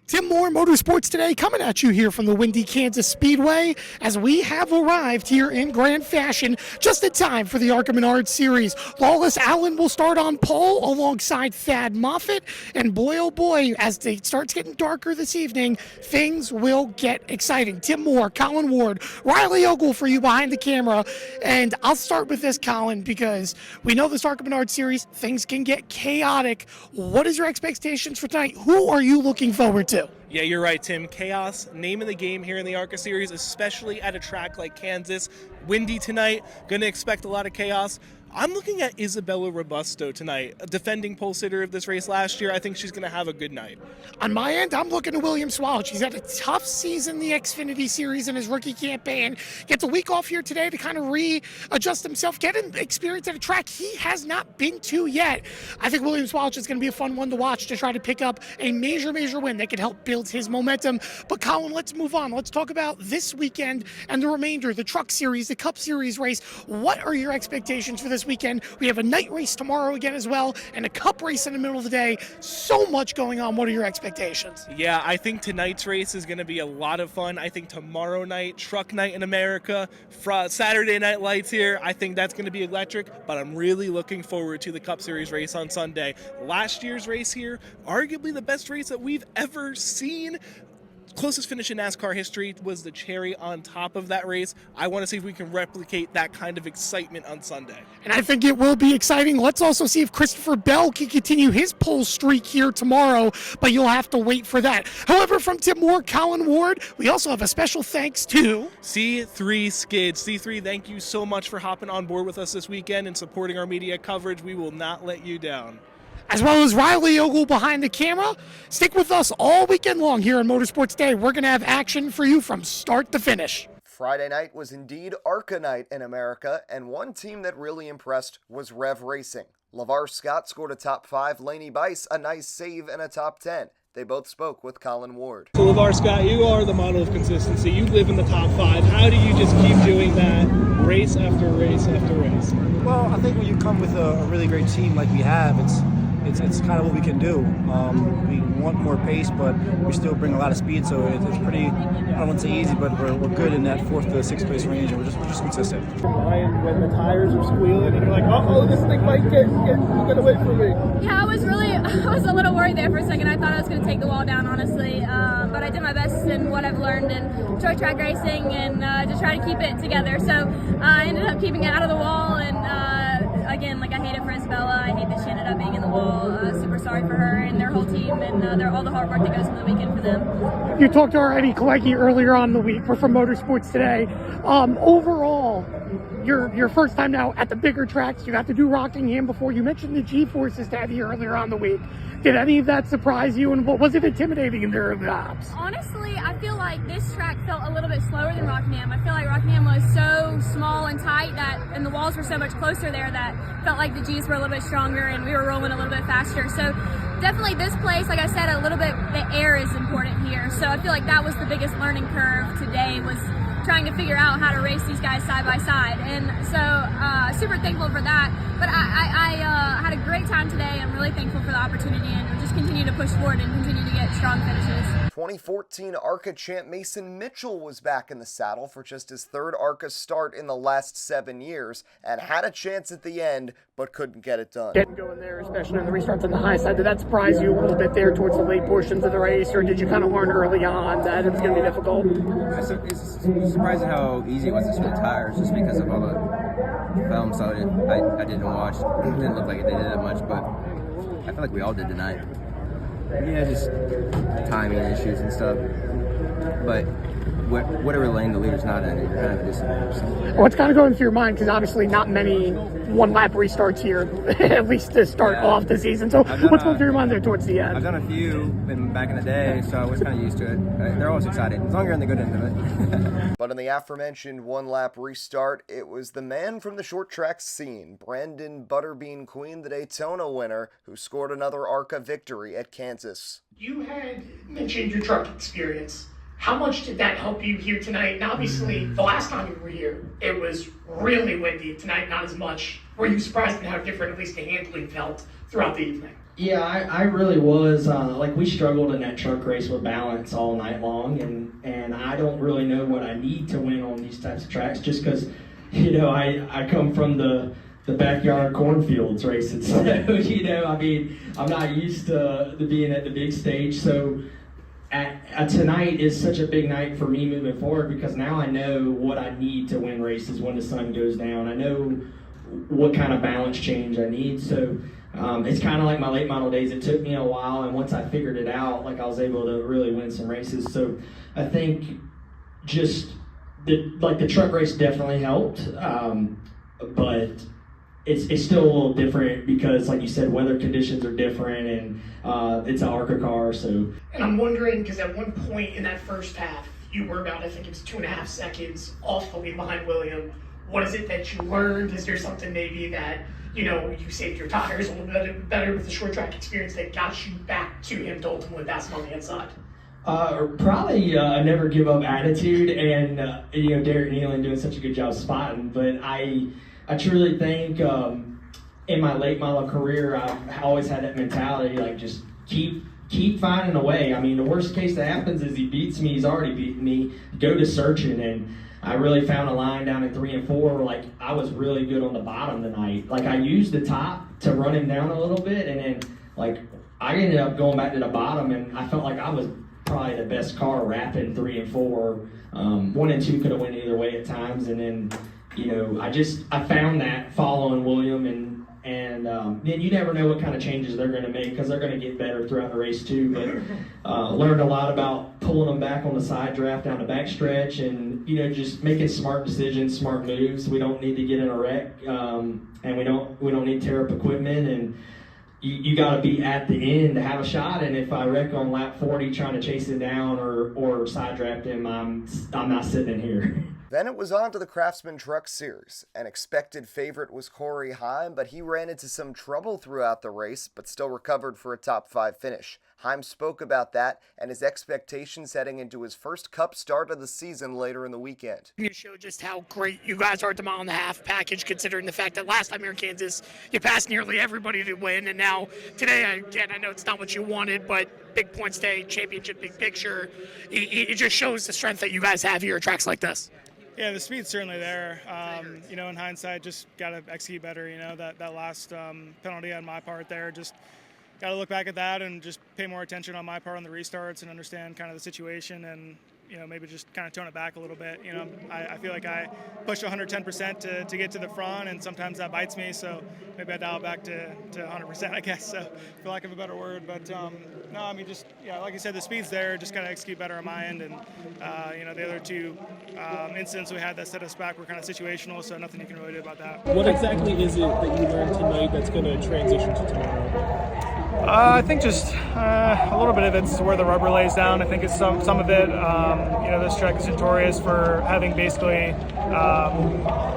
Tim Moore, Motorsports Today, coming at you here from the windy Kansas Speedway as we have arrived here in grand fashion just in time for the ARCA Menard Series. Lawless Allen will start on pole alongside Thad Moffitt, and boy oh boy, as it starts getting darker this evening, things will get exciting. Tim Moore, Colin Ward, Riley Ogle for you behind the camera, and I'll start with this, Colin, because we know this ARCA Menard Series, things can get chaotic. What is your expectations for tonight? Who are you looking forward to? Yeah, you're right, Tim. Chaos, name of the game here in the ARCA Series, especially at a track like Kansas. Windy tonight, going to expect a lot of chaos. I'm looking at Isabella Robusto tonight, a defending pole sitter of this race last year. I think she's going to have a good night. On my end, I'm looking at William Swallow. She's had a tough season in the Xfinity Series in his rookie campaign. Gets a week off here today to kind of readjust himself, get an experience at a track he has not been to yet. I think William Swallow is going to be a fun one to watch to try to pick up a major win that could help build his momentum. But Colin, let's move on. Let's talk about this weekend and the remainder, the Truck Series, the Cup Series race. What are your expectations for this weekend? We have a night race tomorrow again as well, and a Cup race in the middle of the day. So much going on. What are your expectations? Yeah, I think tonight's race is going to be a lot of fun. I think tomorrow night, Truck Night in America, Saturday Night Lights here, I think that's going to be electric, but I'm really looking forward to the Cup Series race on Sunday. Last year's race here, arguably the best race that we've ever seen. Closest finish in NASCAR history was the cherry on top of that race. I want to see if we can replicate that kind of excitement on Sunday. And I think it will be exciting. Let's also see if Christopher Bell can continue his pole streak here tomorrow, but you'll have to wait for that. However, from Tim Moore, Colin Ward, we also have a special thanks to C3 Skids. C3, thank you so much for hopping on board with us this weekend and supporting our media coverage. We will not let you down. As well as Riley Ogle behind the camera. Stick with us all weekend long here on Motorsports Day. We're going to have action for you from start to finish. Friday night was indeed ARCA night in America, and one team that really impressed was Rev Racing. Lavar Scott scored a top 5, Lanie Buice a nice save and a top 10. They both spoke with Colin Ward. So Lavar Scott, you are the model of consistency. You live in the top 5. How do you just keep doing that race after race after race? Well, I think when you come with a really great team like we have, it's kind of what we can do. We want more pace, but we still bring a lot of speed, so it's pretty, I don't want to say easy, but we're good in that 4th to 6th place range, and we're just consistent. When the tires are squealing and you're like, uh-oh, this thing might get away from me. Yeah, I was a little worried there for a second. I thought I was going to take the wall down, honestly, but I did my best in what I've learned and enjoy track racing and just try to keep it together. So I ended up keeping it out of the wall, and again, like I hate it for Isabella. I hate that she ended up being in the wall. Super sorry for her and their whole team and all the hard work that goes into the weekend for them. You talked to our Eddie Kalecki earlier on in the week. We're from Motorsports Today. Overall, your first time now at the bigger tracks. You got to do Rockingham before. You mentioned the G-forces to Eddie earlier on the week. Did any of that surprise you, and what was it intimidating in their laps? Honestly, I feel like this track felt a little bit slower than Rockingham. I feel like Rockingham was so small and tight and the walls were so much closer there that felt like the G's were a little bit stronger and we were rolling a little bit faster. So definitely this place, like I said, a little bit, the air is important here. So I feel like that was the biggest learning curve today, was trying to figure out how to race these guys side by side, and so super thankful for that. But I had a great time today. I'm really thankful for the opportunity, and we'll just continue to push forward and continue to get strong finishes. 2014 ARCA champ Mason Mitchell was back in the saddle for just his 3rd ARCA start in the last 7 years, and had a chance at the end, but couldn't get it done. Getting going there, especially on the restarts on the high side, did that surprise you a little bit there towards the late portions of the race, or did you kind of learn early on that it was going to be difficult? It's surprising how easy it was to switch tires, just because of all the film, so I didn't watch. It didn't look like they did that much, but I feel like we all did tonight. Yeah, just timing issues and stuff. But whatever lane the leader's not in, you're kind of just. What's kind of going through your mind? Because obviously not many one-lap restarts here, at least to start off the season. So what's going through your mind there towards the end? I've done a few back in the day, so I was kind of used to it. They're always excited, as long as you're on the good end of it. But in the aforementioned one-lap restart, it was the man from the short track scene, Brandon Butterbean Queen, the Daytona winner, who scored another ARCA victory at Kansas. You had mentioned your truck experience. How much did that help you here tonight? And obviously, the last time you were here, it was really windy. Tonight, not as much. Were you surprised at how different at least the handling felt throughout the evening? Yeah, I really was. Like, we struggled in that truck race with balance all night long, and I don't really know what I need to win on these types of tracks, just because, I come from the backyard cornfields racing. So, I mean, I'm not used to being at the big stage. So tonight is such a big night for me moving forward, because now I know what I need to win races when the sun goes down. I know what kind of balance change I need. So it's kind of like my late model days. It took me a while, and once I figured it out, like, I was able to really win some races. So I think just the truck race definitely helped, but it's still a little different because, like you said, weather conditions are different, and it's an ARCA car. So, And I'm wondering, because at one point in that first half, you were about, I think it was 2.5 seconds off the lead behind William. What is it that you learned? Is there something maybe that, you saved your tires a little bit better with the short track experience that got you back to him to ultimately pass him on the inside? Probably a never give up attitude, and Derek Nealon doing such a good job spotting. But I truly think in my late model career, I've always had that mentality, like, just keep finding a way. I mean, the worst case that happens is he beats me. He's already beaten me. Go to searching, and I really found a line down in 3 and 4 where, like, I was really good on the bottom tonight. Like, I used the top to run him down a little bit, and then, like, I ended up going back to the bottom, and I felt like I was probably the best car wrapping 3 and 4. 1 and 2 could have went either way at times, and then, I found that following William, and then you never know what kind of changes they're going to make, because they're going to get better throughout the race too. But learned a lot about pulling them back on the side draft down the backstretch, and just making smart decisions, smart moves. We don't need to get in a wreck, and we don't need to tear up equipment, and you got to be at the end to have a shot. And if I wreck on lap 40 trying to chase it down or side draft him, I'm not sitting in here. Then it was on to the Craftsman Truck Series. An expected favorite was Corey Heim, but he ran into some trouble throughout the race, but still recovered for a top 5 finish. Heim spoke about that and his expectations heading into his first Cup start of the season later in the weekend. You show just how great you guys are at the mile and a half package, considering the fact that last time you were in Kansas, you passed nearly everybody to win, and now today, again, I know it's not what you wanted, but big points day, championship, big picture, it just shows the strength that you guys have here at tracks like this. Yeah, the speed's certainly there. In hindsight, just got to execute better. That last penalty on my part there, just got to look back at that and just pay more attention on my part on the restarts and understand kind of the situation, and maybe just kind of tone it back a little bit. I feel like I push 110% to get to the front, and sometimes that bites me, so maybe I dial back to 100%, I guess, so for lack of a better word. But no, I mean, just, like you said, the speed's there, just kind of execute better on my end, and the other 2 incidents we had that set us back were kind of situational, so nothing you can really do about that. What exactly is it that you learned tonight that's going to transition to tomorrow? I think just a little bit of it's where the rubber lays down. I think it's some of it. This track is notorious for having basically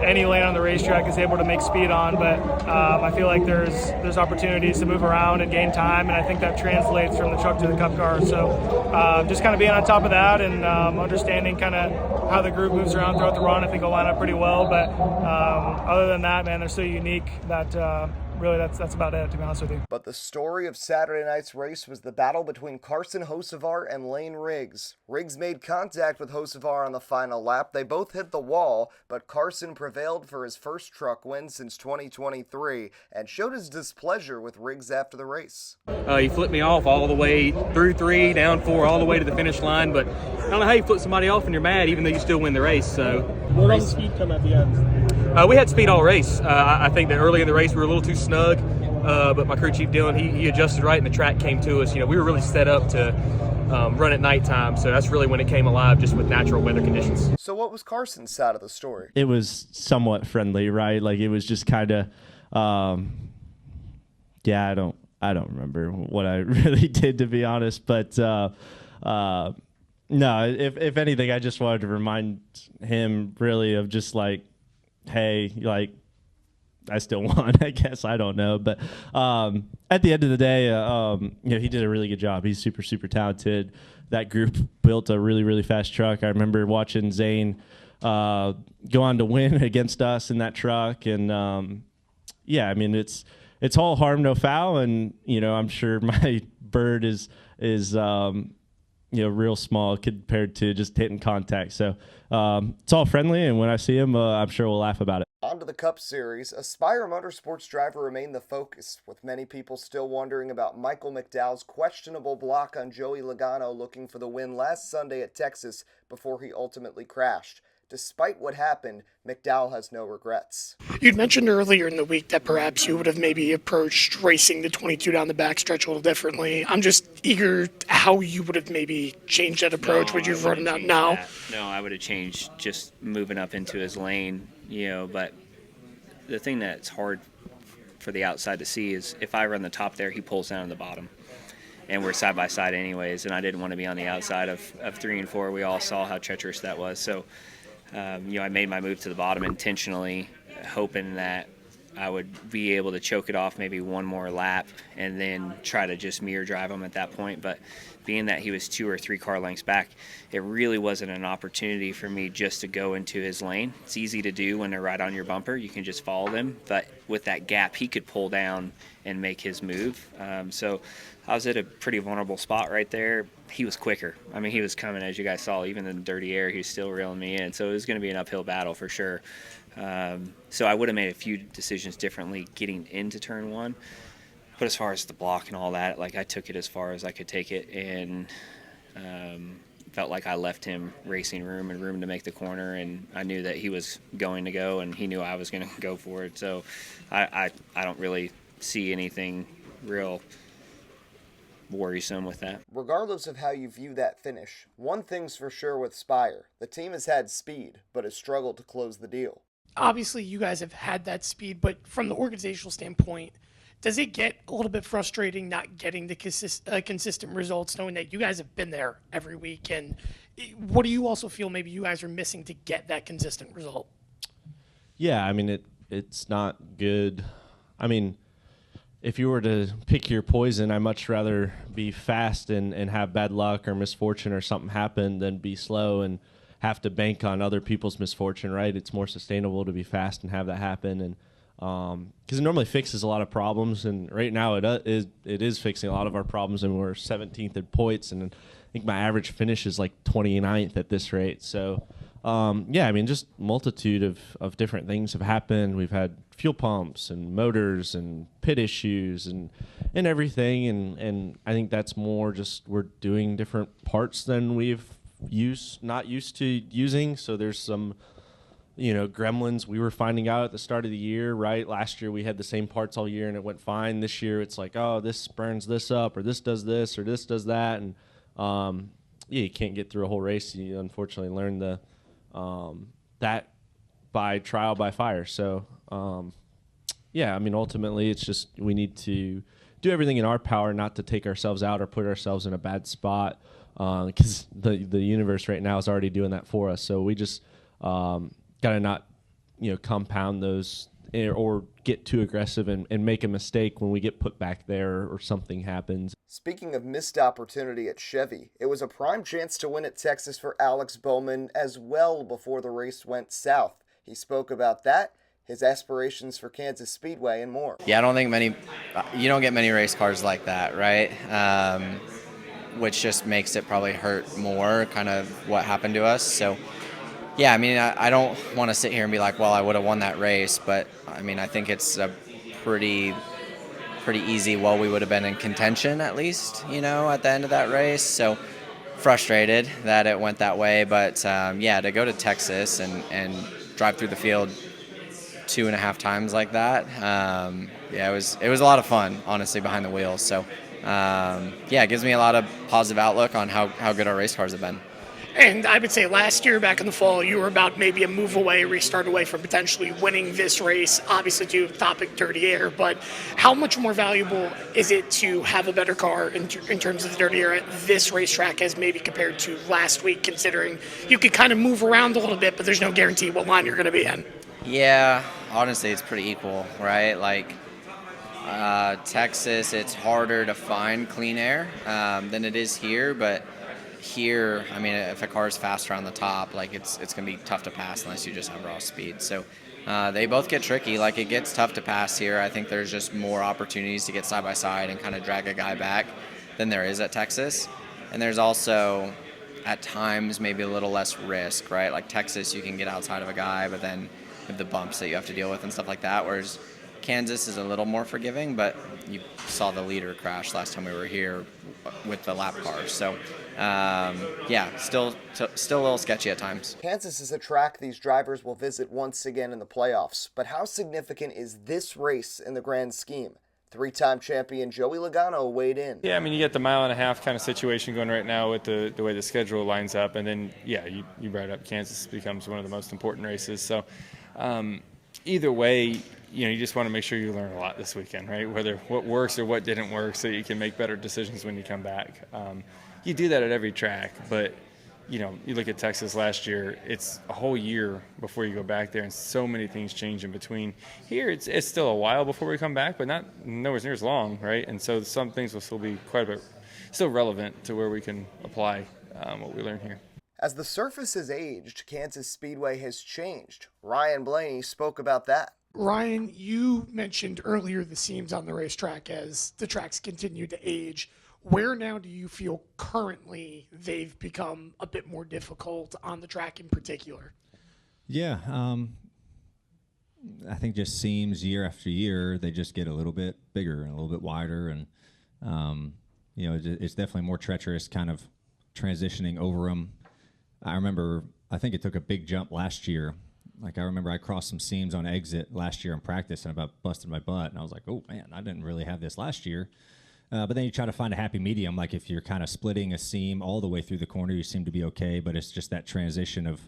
any lane on the racetrack is able to make speed on, but I feel like there's opportunities to move around and gain time, and I think that translates from the truck to the Cup car. So just kind of being on top of that and understanding kind of how the group moves around throughout the run, I think will line up pretty well. But other than that, man, they're so unique that really that's about it, to be honest with you. But the story of Saturday night's race was the battle between Carson Hocevar and Layne Riggs. Riggs made contact with Hocevar on the final lap. They both hit the wall, but Carson prevailed for his first truck win since 2023 and showed his displeasure with Riggs after the race. He flipped me off all the way through 3, down 4, all the way to the finish line, but I don't know how you flip somebody off and you're mad even though you still win the race. So Where does the speed come at the end? We had speed all race. I think that early in the race we were a little too snug, but my crew chief Dillon, he adjusted right and the track came to us. We were really set up to run at nighttime, so that's really when it came alive, just with natural weather conditions. So what was Carson's side of the story? It was somewhat friendly, right? Like, it was just kind of, I don't remember what I really did, to be honest, but no, if anything, I just wanted to remind him really of just like, hey, like, I still won, I guess. I don't know. But at the end of the day, he did a really good job. He's super, super talented. That group built a really, really fast truck. I remember watching Zane go on to win against us in that truck. And, I mean, it's it's all harm, no foul. And, I'm sure my bird is real small compared to just hitting contact. So it's all friendly. And when I see him, I'm sure we'll laugh about it. On to the Cup Series, a Spire Motorsports driver remained the focus, with many people still wondering about Michael McDowell's questionable block on Joey Logano looking for the win last Sunday at Texas before he ultimately crashed. Despite what happened, McDowell has no regrets. You'd mentioned earlier in the week that perhaps you would have maybe approached racing the 22 down the backstretch a little differently. I'm just eager how you would have maybe changed that approach. Would you have run it out now? No, I would have changed just moving up into his lane, but the thing that's hard for the outside to see is if I run the top there, he pulls down on the bottom. And we're side by side anyways, and I didn't want to be on the outside of 3 and 4. We all saw how treacherous that was. So, I made my move to the bottom intentionally, hoping that I would be able to choke it off maybe one more lap and then try to just mirror drive him at that point. But being that he was 2 or 3 car lengths back, it really wasn't an opportunity for me just to go into his lane. It's easy to do when they're right on your bumper. You can just follow them. But with that gap, he could pull down and make his move. So I was at a pretty vulnerable spot right there. He was quicker. I mean, he was coming, as you guys saw, even in the dirty air, he was still reeling me in. So it was going to be an uphill battle for sure. So I would have made a few decisions differently getting into turn 1. But as far as the block and all that, I took it as far as I could take it, and felt like I left him racing room and room to make the corner, and I knew that he was going to go, and he knew I was going to go for it. So I don't really see anything real worrisome with that. Regardless of how you view that finish, one thing's for sure with Spire: the team has had speed, but has struggled to close the deal. Obviously, you guys have had that speed, but from the organizational standpoint, does it get a little bit frustrating not getting the consistent results, knowing that you guys have been there every week? And what do you also feel maybe you guys are missing to get that consistent result? Yeah, I mean, it's not good. I mean, if you were to pick your poison, I'd much rather be fast and have bad luck or misfortune or something happen than be slow and have to bank on other people's misfortune, right? It's more sustainable to be fast and have that happen. And because it normally fixes a lot of problems, and right now it is fixing a lot of our problems, and we're 17th in points, and I think my average finish is like 29th at this rate. So yeah, I mean, just multitude of different things have happened. We've had fuel pumps and motors and pit issues and everything, and I think that's more just we're doing different parts than we've not used to using. So there's some gremlins we were finding out at the start of the year, right? Last year we had the same parts all year and it went fine. This year it's like, oh, this burns this up, or this does this, or this does that. And yeah, you can't get through a whole race. You unfortunately learn that by trial by fire. So yeah, I mean, ultimately it's just we need to do everything in our power not to take ourselves out or put ourselves in a bad spot, because the universe right now is already doing that for us. So we just got to not, compound those or get too aggressive and make a mistake when we get put back there or something happens. Speaking of missed opportunity at Chevy, it was a prime chance to win at Texas for Alex Bowman as well before the race went south. He spoke about that, his aspirations for Kansas Speedway, and more. Yeah, I don't think you don't get many race cars like that, right? Which just makes it probably hurt more, kind of what happened to us. So yeah, I mean, I don't want to sit here and be like, well, I would have won that race, but I mean, I think it's a pretty easy, well, we would have been in contention at least, at the end of that race. So frustrated that it went that way, but yeah, to go to Texas and drive through the field 2.5 times like that, yeah, it was a lot of fun, honestly, behind the wheel. So yeah, it gives me a lot of positive outlook on how good our race cars have been. And I would say last year, back in the fall, you were about maybe a move away, restart away from potentially winning this race, obviously due to the topic dirty air. But how much more valuable is it to have a better car in terms of the dirty air at this racetrack as maybe compared to last week, considering you could kind of move around a little bit, but there's no guarantee what line you're going to be in? Yeah, honestly, it's pretty equal, right? Like Texas, it's harder to find clean air than it is here, but here, I mean, if a car is faster on the top, like it's going to be tough to pass unless you just have raw speed. So They both get tricky. Like, it gets tough to pass here. I think there's just more opportunities to get side by side and kind of drag a guy back than there is at Texas. And there's also, at times, maybe a little less risk, right? Like Texas, you can get outside of a guy, but then you have the bumps that you have to deal with and stuff like that. Whereas Kansas is a little more forgiving, but you saw the leader crash last time we were here with the lap cars. So, yeah, still a little sketchy at times. Kansas is a track these drivers will visit once again in the playoffs, but how significant is this race in the grand scheme? Three-time champion Joey Logano weighed in. Yeah, I mean, you get the mile-and-a-half kind of situation going right now with the way the schedule lines up, and then, yeah, you brought up Kansas becomes one of the most important races. So either way, you just want to make sure you learn a lot this weekend, right? Whether what works or what didn't work, so you can make better decisions when you come back. You do that at every track, but you look at Texas last year, it's a whole year before you go back there, and so many things change in between. Here, it's still a while before we come back, but nowhere near as long, right? And so some things will still be quite a bit still relevant to where we can apply what we learn here. As the surface has aged, Kansas Speedway has changed. Ryan Blaney spoke about that. Ryan, you mentioned earlier the seams on the racetrack as the tracks continue to age. Where now do you feel currently they've become a bit more difficult on the track in particular? Yeah, I think just seams year after year, they just get a little bit bigger and a little bit wider. And, it's definitely more treacherous kind of transitioning over them. I think it took a big jump last year. Like, I remember I crossed some seams on exit last year in practice and about busted my butt. And I was like, oh, man, I didn't really have this last year. But then you try to find a happy medium. Like, if you're kind of splitting a seam all the way through the corner, you seem to be okay. But it's just that transition of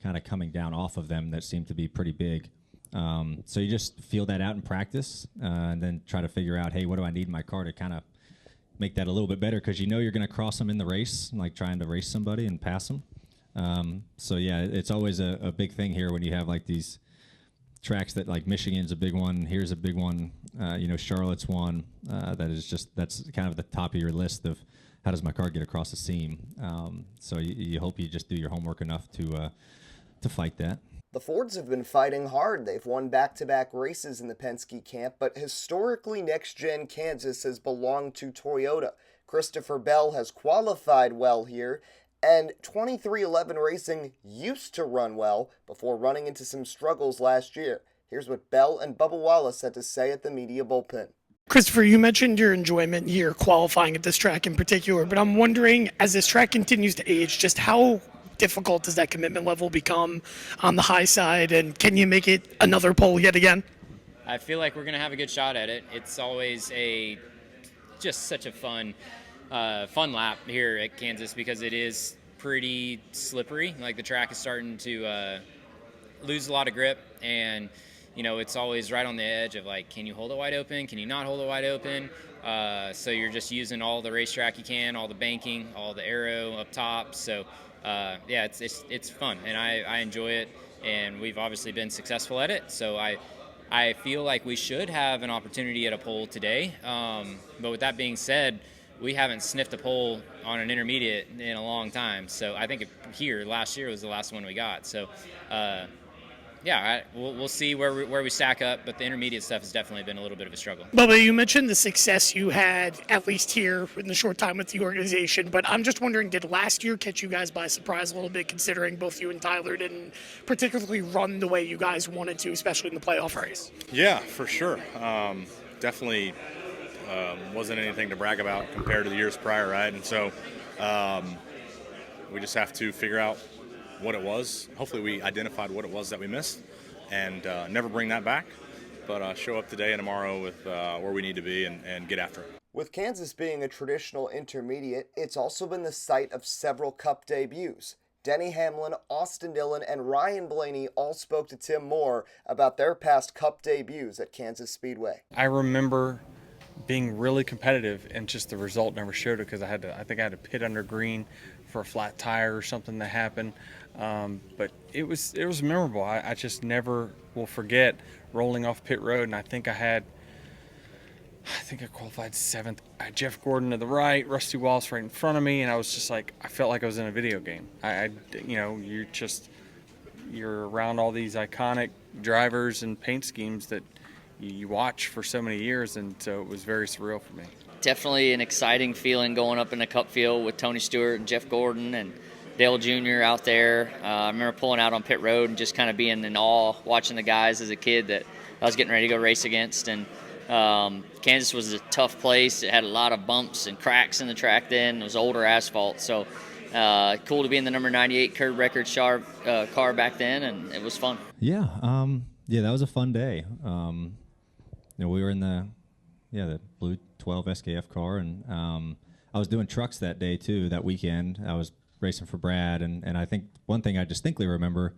kind of coming down off of them that seemed to be pretty big. So you just feel that out in practice and then try to figure out, hey, what do I need in my car to kind of make that a little bit better? Because you're going to cross them in the race, like trying to race somebody and pass them. So, yeah, it's always a big thing here when you have, like, these tracks that, like, Michigan's a big one. Here's a big one. Charlotte's one. That's kind of the top of your list of how does my car get across the seam. So you hope you just do your homework enough to fight that. The Fords have been fighting hard. They've won back-to-back races in the Penske camp, but historically next-gen Kansas has belonged to Toyota. Christopher Bell has qualified well here, and 2311 Racing used to run well before running into some struggles last year. Here's what Bell and Bubba Wallace had to say at the media bullpen. Christopher, you mentioned your enjoyment here qualifying at this track in particular, but I'm wondering, as this track continues to age, just how difficult does that commitment level become on the high side, and can you make it another pole yet again? I feel like we're going to have a good shot at it. It's always just such a fun lap here at Kansas because it is pretty slippery. Like, the track is starting to lose a lot of grip, and it's always right on the edge of, like, can you hold it wide open? Can you not hold it wide open? So you're just using all the racetrack you can, all the banking, all the aero up top. So yeah, it's fun, and I enjoy it, and we've obviously been successful at it. So I feel like we should have an opportunity at a pole today. But with that being said, we haven't sniffed a pole on an intermediate in a long time. So I think last year was the last one we got. So yeah, we'll see where we stack up, but the intermediate stuff has definitely been a little bit of a struggle. Bubba, you mentioned the success you had, at least here in the short time with the organization, but I'm just wondering, did last year catch you guys by surprise a little bit, considering both you and Tyler didn't particularly run the way you guys wanted to, especially in the playoff race? Yeah, for sure. Definitely wasn't anything to brag about compared to the years prior, right? And so we just have to figure out what it was. Hopefully we identified what it was that we missed and never bring that back, but show up today and tomorrow with where we need to be and get after it. With Kansas being a traditional intermediate, it's also been the site of several Cup debuts. Denny Hamlin, Austin Dillon, and Ryan Blaney all spoke to Tim Moore about their past Cup debuts at Kansas Speedway. I remember being really competitive, and just the result never showed it because I think I had to pit under green for a flat tire or something that happened. But it was memorable. I just never will forget rolling off pit road, and I think I qualified 7th. I had Jeff Gordon to the right, Rusty Wallace right in front of me, and I was just like, I felt like I was in a video game. you're around all these iconic drivers and paint schemes that you watch for so many years, and so it was very surreal for me. Definitely an exciting feeling going up in the Cup field with Tony Stewart and Jeff Gordon and Dale Jr. out there. I remember pulling out on pit road and just kind of being in awe, watching the guys as a kid that I was getting ready to go race against. And Kansas was a tough place. It had a lot of bumps and cracks in the track then. It was older asphalt. So cool to be in the number 98 curb record car back then, and it was fun. Yeah, that was a fun day. We were in the blue 12 SKF car, and I was doing trucks that day too, that weekend. I was racing for Brad, and I think one thing I distinctly remember,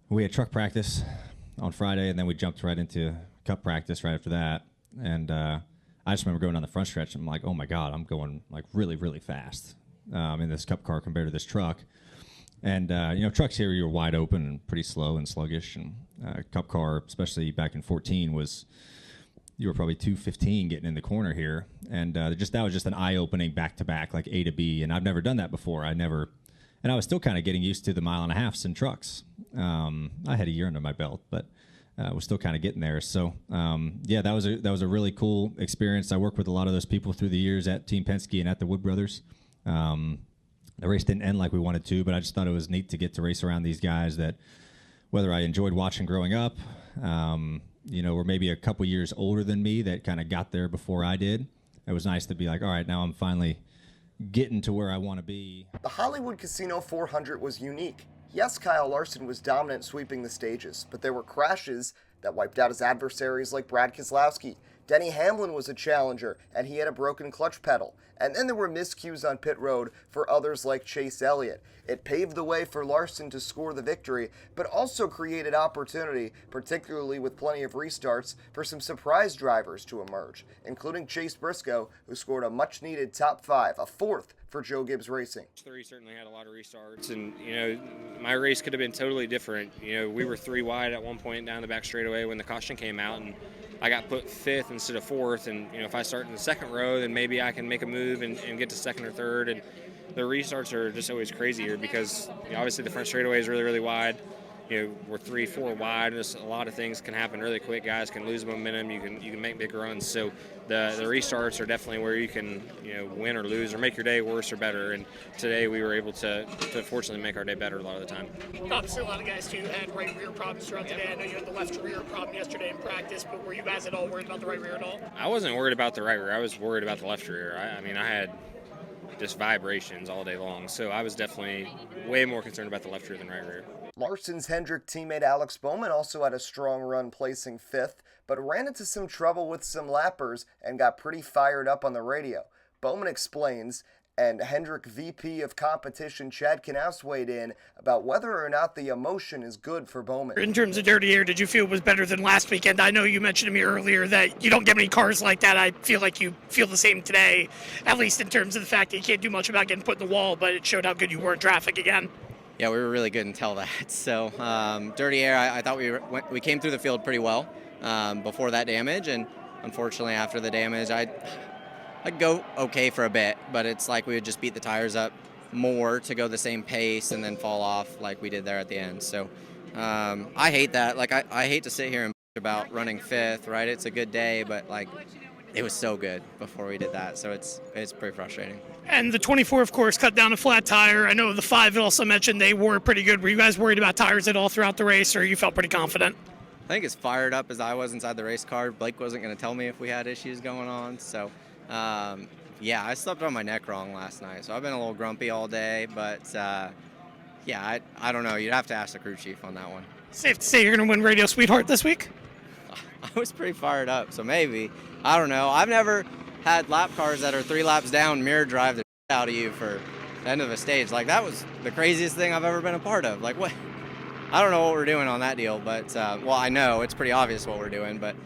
we had truck practice on Friday, and then we jumped right into Cup practice right after that. And I just remember going on the front stretch, and I'm like, oh my God, I'm going like really, really fast in this Cup car compared to this truck. And trucks here, you're wide open and pretty slow and sluggish, and Cup car, especially back in 14, you were probably 2:15 getting in the corner here, and that was just an eye-opening back-to-back, like A to B, and I've never done that before. And I was still kind of getting used to the 1.5 miles in trucks. I had a year under my belt, but was still kind of getting there. So that was a really cool experience. I worked with a lot of those people through the years at Team Penske and at the Wood Brothers. The race didn't end like we wanted to, but I just thought it was neat to get to race around these guys that, whether I enjoyed watching growing up, were maybe a couple years older than me that kind of got there before I did. It was nice to be like, all right, now I'm finally getting to where I want to be. The Hollywood Casino 400 was unique. Yes, Kyle Larson was dominant sweeping the stages, but there were crashes that wiped out his adversaries like Brad Keselowski. Denny Hamlin was a challenger, and he had a broken clutch pedal. And then there were miscues on pit road for others like Chase Elliott. It paved the way for Larson to score the victory, but also created opportunity, particularly with plenty of restarts, for some surprise drivers to emerge, including Chase Briscoe, who scored a much-needed top 5, a 4th for Joe Gibbs Racing. 3 certainly had a lot of restarts, and my race could have been totally different. We were 3 wide at one point down the back straightaway when the caution came out, and I got put 5th instead of 4th, and if I start in the second row, then maybe I can make a move and get to 2nd or 3rd. And the restarts are just always crazier because obviously the front straightaway is really, really wide. We're 3-4 wide, and just a lot of things can happen really quick. Guys can lose momentum. You can make big runs. So the restarts are definitely where you can win or lose or make your day worse or better. And today we were able to fortunately make our day better a lot of the time. Obviously, a lot of guys too had right rear problems throughout the day. I know you had the left rear problem yesterday in practice, but were you guys at all worried about the right rear at all? I wasn't worried about the right rear. I was worried about the left rear. I had just vibrations all day long. So I was definitely way more concerned about the left rear than right rear. Larson's Hendrick teammate Alex Bowman also had a strong run, placing 5th, but ran into some trouble with some lappers and got pretty fired up on the radio. Bowman explains, and Hendrick VP of competition Chad Knaus weighed in about whether or not the emotion is good for Bowman. In terms of Dirty Air, did you feel it was better than last weekend? I know you mentioned to me earlier that you don't get many cars like that. I feel like you feel the same today, at least in terms of the fact that you can't do much about getting put in the wall, but it showed how good you were in traffic again. Yeah, we were really good until that. So Dirty Air, I thought we came through the field pretty well before that damage, and unfortunately after the damage, I'd go okay for a bit, but it's like we would just beat the tires up more to go the same pace and then fall off like we did there at the end. So I hate that. Like I hate to sit here and about running 5th, right? It's a good day, but like it was so good before we did that, so it's pretty frustrating. And the 24, of course, cut down a flat tire. I know the 5 also mentioned they were pretty good. Were you guys worried about tires at all throughout the race, or you felt pretty confident? I think as fired up as I was inside the race car, Blake wasn't going to tell me if we had issues going on. So, I slept on my neck wrong last night, so I've been a little grumpy all day. But, I don't know. You'd have to ask the crew chief on that one. Safe to say you're going to win Radio Sweetheart this week? I was pretty fired up, so maybe. I don't know. I've never had lap cars that are 3 laps down mirror drive the out of you for the end of a stage. Like, that was the craziest thing I've ever been a part of. Like, what? I don't know what we're doing on that deal, but, I know it's pretty obvious what we're doing, but,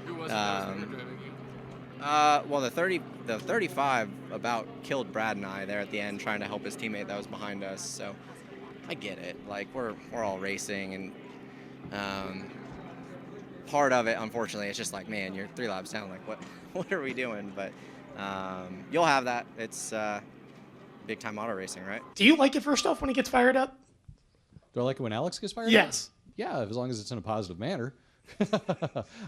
the 35 about killed Brad and I there at the end trying to help his teammate that was behind us, so I get it. Like, we're all racing, and, part of it, unfortunately, it's just like, man, you're 3 laps down. Like, what are we doing? But you'll have that. It's big-time auto racing, right? Do you like it first off when he gets fired up? Do I like it when Alex gets fired up? Yes. Yeah, as long as it's in a positive manner.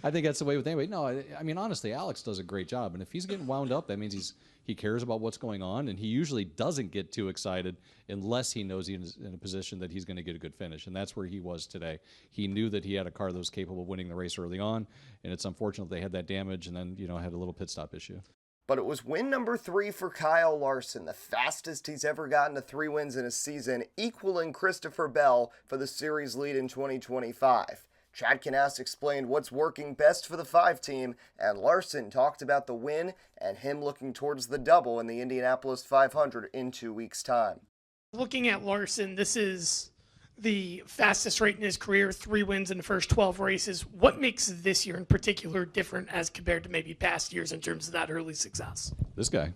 I think that's the way with anybody. No, I mean, honestly, Alex does a great job. And if he's getting wound up, that means he cares about what's going on. And he usually doesn't get too excited unless he knows he's in a position that he's going to get a good finish. And that's where he was today. He knew that he had a car that was capable of winning the race early on. And it's unfortunate they had that damage and then, had a little pit stop issue. But it was win number 3 for Kyle Larson, the fastest he's ever gotten to 3 wins in a season, equaling Christopher Bell for the series lead in 2025. Chad Knaus explained what's working best for the 5 team, and Larson talked about the win and him looking towards the double in the Indianapolis 500 in 2 weeks' time. Looking at Larson, this is the fastest rate in his career, 3 wins in the first 12 races. What makes this year in particular different as compared to maybe past years in terms of that early success? This guy's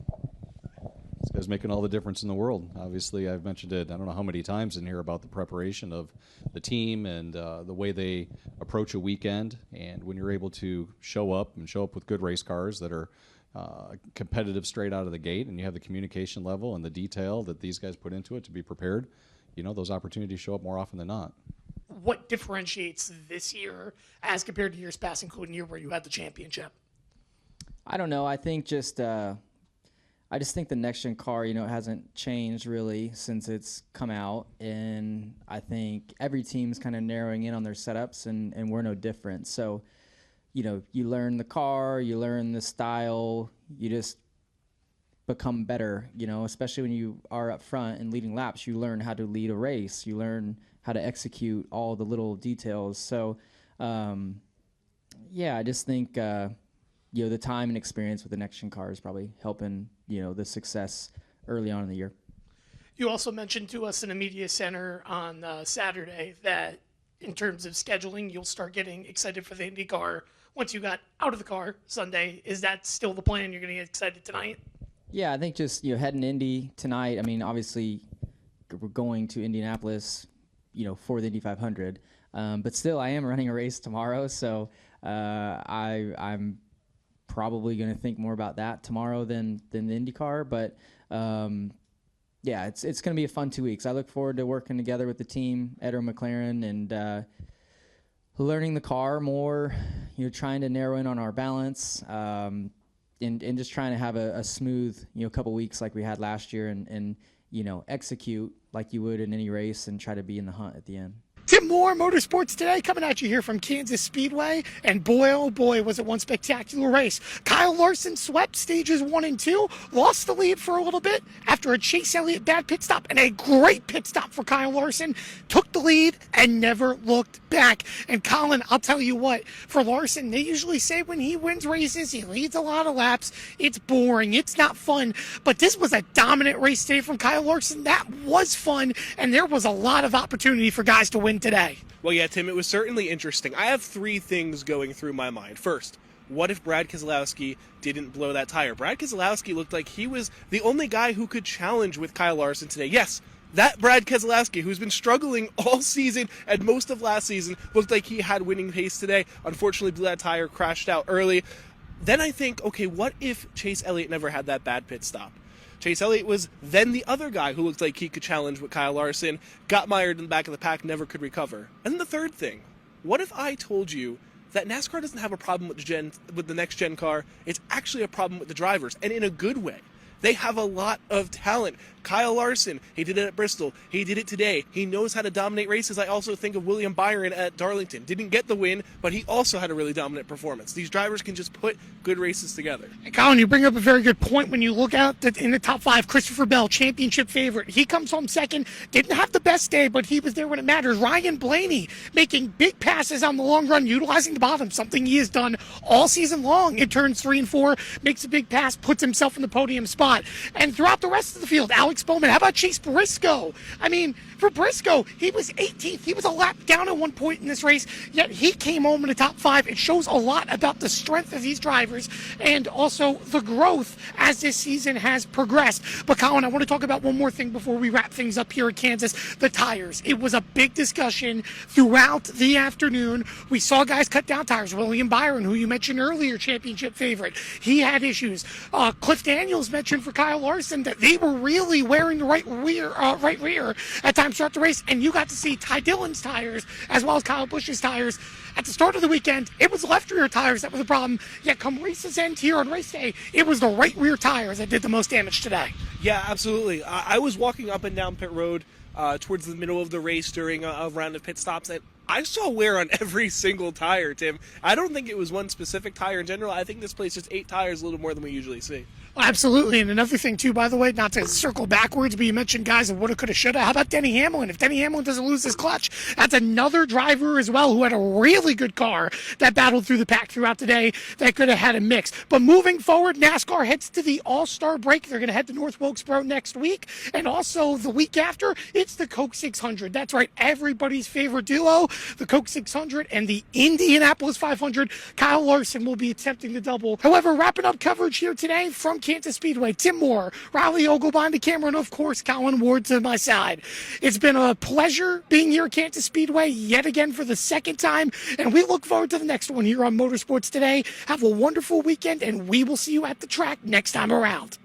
making all the difference in the world. Obviously, I've mentioned it, I don't know how many times in here, about the preparation of the team and the way they approach a weekend. And when you're able to show up with good race cars that are competitive straight out of the gate, and you have the communication level and the detail that these guys put into it to be prepared, those opportunities show up more often than not. What differentiates this year as compared to years past, including the year where you had the championship? I don't know. I think I just think the next-gen car, hasn't changed really since it's come out. And I think every team's kind of narrowing in on their setups, and we're no different. So, you learn the car, you learn the style, you just become better, especially when you are up front and leading laps. You learn how to lead a race. You learn how to execute all the little details. So, I just think, the time and experience with the next-gen car is probably helping, the success early on in the year. You also mentioned to us in the media center on Saturday that in terms of scheduling, you'll start getting excited for the IndyCar once you got out of the car Sunday. Is that still the plan? You're going to get excited tonight? Yeah, I think just, heading to Indy tonight. I mean, obviously, we're going to Indianapolis, for the Indy 500. But still, I am running a race tomorrow, so I'm probably going to think more about that tomorrow than the IndyCar. But, it's going to be a fun 2 weeks. I look forward to working together with the team, Ed McLaren, and learning the car more, trying to narrow in on our balance, and just trying to have a smooth, couple weeks like we had last year and execute like you would in any race and try to be in the hunt at the end. Tim Moore, Motorsports Today, coming at you here from Kansas Speedway. And boy, oh boy, was it one spectacular race. Kyle Larson swept stages 1 and 2, lost the lead for a little bit after a Chase Elliott bad pit stop, and a great pit stop for Kyle Larson. Took the lead and never looked back. And Colin, I'll tell you what, for Larson, they usually say when he wins races, he leads a lot of laps. It's boring. It's not fun. But this was a dominant race today from Kyle Larson. That was fun, and there was a lot of opportunity for guys to win today. Well, yeah, Tim, it was certainly interesting. I have 3 things going through my mind. First, what if Brad Keselowski didn't blow that tire? Brad Keselowski looked like he was the only guy who could challenge with Kyle Larson today. Yes, that Brad Keselowski, who's been struggling all season and most of last season, looked like he had winning pace today. Unfortunately, blew that tire, crashed out early. Then I think, okay, what if Chase Elliott never had that bad pit stop? Chase Elliott was then the other guy who looked like he could challenge with Kyle Larson, got mired in the back of the pack, never could recover. And then the third thing, what if I told you that NASCAR doesn't have a problem with the next-gen car, it's actually a problem with the drivers, and in a good way. They have a lot of talent. Kyle Larson, he did it at Bristol. He did it today. He knows how to dominate races. I also think of William Byron at Darlington. Didn't get the win, but he also had a really dominant performance. These drivers can just put good races together. And Colin, you bring up a very good point. When you look out in the top 5, Christopher Bell, championship favorite. He comes home second. Didn't have the best day, but he was there when it matters. Ryan Blaney making big passes on the long run, utilizing the bottom, something he has done all season long. In turns 3 and 4, makes a big pass, puts himself in the podium spot. And throughout the rest of the field, Alex Bowman, how about Chase Briscoe? I mean, for Briscoe, he was 18th. He was a lap down at one point in this race, yet he came home in the top 5. It shows a lot about the strength of these drivers and also the growth as this season has progressed. But Colin, I want to talk about one more thing before we wrap things up here in Kansas, the tires. It was a big discussion throughout the afternoon. We saw guys cut down tires. William Byron, who you mentioned earlier, championship favorite, he had issues. Cliff Daniels mentioned for Kyle Larson that they were really wearing the right rear at times throughout the race, and you got to see Ty Dillon's tires as well as Kyle Busch's tires. At the start of the weekend, it was left rear tires that was the problem, yet come race's end here on race day, it was the right rear tires that did the most damage today. Yeah, absolutely. I was walking up and down pit road towards the middle of the race during a round of pit stops, and I saw wear on every single tire, Tim. I don't think it was one specific tire in general. I think this place just 8 tires a little more than we usually see. Absolutely, and another thing too, by the way, not to circle backwards, but you mentioned guys of woulda, coulda, shoulda. How about Denny Hamlin? If Denny Hamlin doesn't lose his clutch, that's another driver as well who had a really good car that battled through the pack throughout the day that could have had a mix. But moving forward, NASCAR heads to the All-Star break. They're going to head to North Wilkesboro next week, and also the week after, it's the Coke 600. That's right, everybody's favorite duo, the Coke 600 and the Indianapolis 500. Kyle Larson will be attempting the double. However, wrapping up coverage here today from Kansas Speedway, Tim Moore, Riley Ogle behind the camera, and of course, Colin Ward to my side. It's been a pleasure being here at Kansas Speedway yet again for the second time, and we look forward to the next one here on Motorsports Today. Have a wonderful weekend, and we will see you at the track next time around.